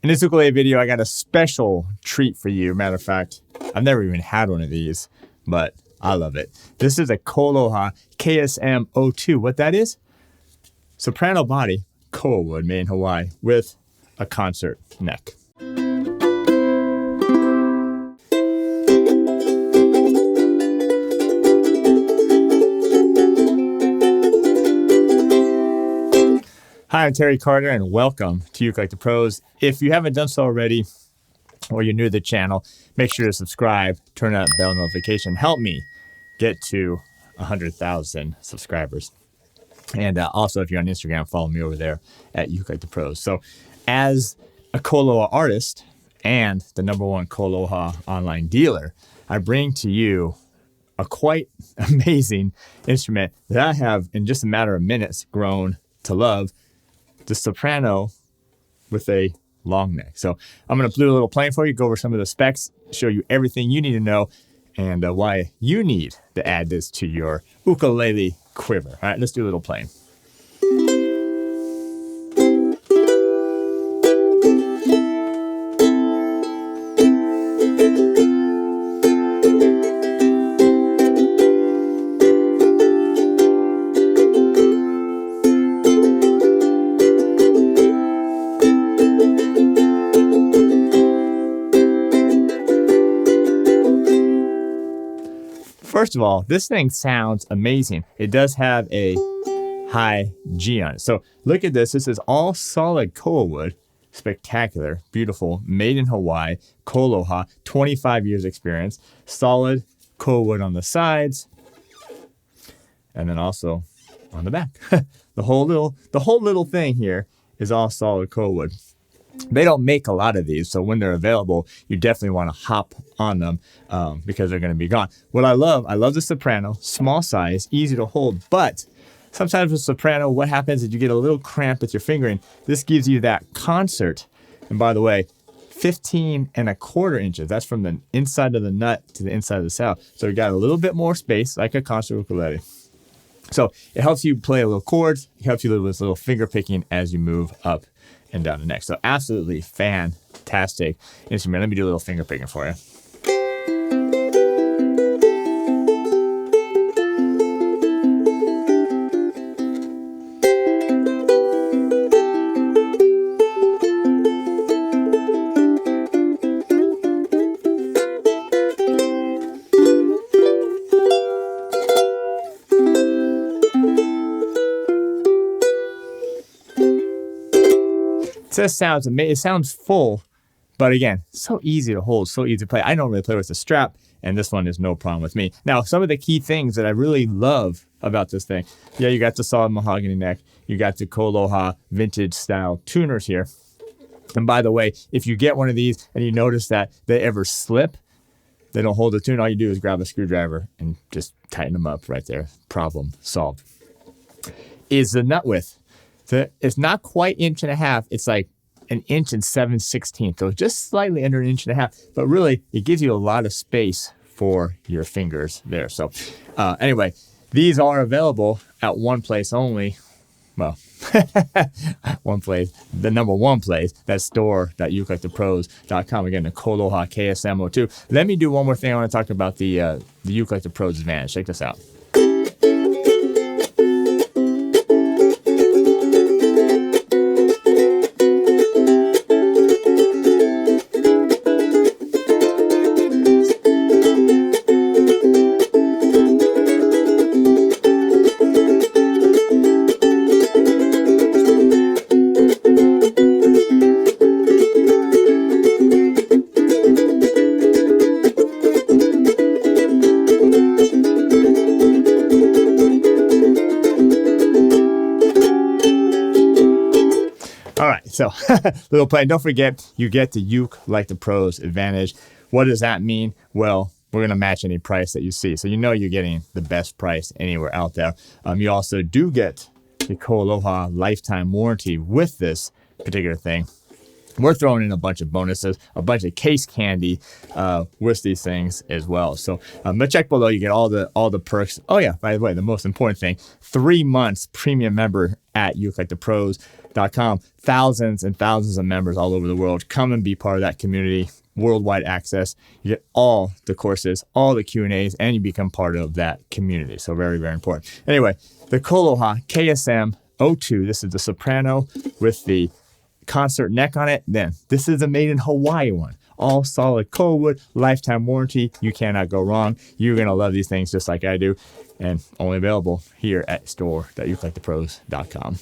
In this ukulele video, I got a special treat for you. Matter of fact, I've never even had one of these, but I love it. This is a KoAloha KSM-02. What that is? Soprano body, koa wood made in Hawaii with a concert neck. Hi, I'm Terry Carter, and welcome to ukelikethepros. If you haven't done so already, or you're new to the channel, make sure to subscribe, turn on bell notification, help me get to 100,000 subscribers. And also, if you're on Instagram, follow me over there at ukelikethepros. So, as a KoAloha artist and the #1 KoAloha online dealer, I bring to you a quite amazing instrument that I have, in just a matter of minutes, grown to love. The soprano with a long neck. So I'm going to do a little playing for you, go over some of the specs, show you everything you need to know, and why you need to add this to your ukulele quiver. All right, let's do a little playing. First of all, this thing sounds amazing. It does have a high G on it. So look at this. This is all solid koa wood. Spectacular, beautiful, made in Hawaii, KoAloha, 25 years experience. Solid koa wood on the sides, and then also on the back. the whole little thing here is all solid koa wood. They don't make a lot of these, so when they're available, you definitely want to hop on them because they're going to be gone. What I love the soprano, small size, easy to hold, but sometimes with soprano, what happens is you get a little cramp with your fingering. This gives you that concert. And by the way, 15¼ inches. That's from the inside of the nut to the inside of the saddle. So you got a little bit more space, like a concert ukulele. So it helps you play a little chords. It helps you with a little finger picking as you move up and down the neck. So absolutely fantastic instrument. Let me do a little finger picking for you. This sounds amazing. It sounds full, but again, so easy to hold, so easy to play. I normally play with a strap, and this one is no problem with me. Now, some of the key things that I really love about this thing, yeah, you got the solid mahogany neck, you got the KoAloha vintage style tuners here. And by the way, if you get one of these and you notice that they ever slip, they don't hold the tune, all you do is grab a screwdriver and just tighten them up right there. Problem solved. Is the nut width. It's not quite 1.5 inches. It's like 1 7/16 inches. So just slightly under 1.5 inches, but really it gives you a lot of space for your fingers there. So anyway, these are available at one place only. Well, one place, the #1 place, that store.ukelikethepros.com. Again, the KoAloha KSM-02. Let me do one more thing. I want to talk about the ukelikethepros advantage. Check this out. All right, so little play. Don't forget, you get the ukelikethepros advantage. What does that mean? Well, we're going to match any price that you see. So you know you're getting the best price anywhere out there. You also do get the KoAloha lifetime warranty with this particular thing. We're throwing in a bunch of bonuses, a bunch of case candy with these things as well. So but check below, you get all the perks. Oh yeah, by the way, the most important thing, 3 months premium member at ukelikethepros.com. KoAloha.com. Thousands and thousands of members all over the world. Come and be part of that community. Worldwide access. You get all the courses, all the Q&As, and you become part of that community. So very, very important. Anyway, the KoAloha KSM-02. This is the soprano with the concert neck on it. Then this is a made in Hawaii one. All solid koa wood, lifetime warranty. You cannot go wrong. You're going to love these things just like I do. And only available here at store.ukelikethepros.com.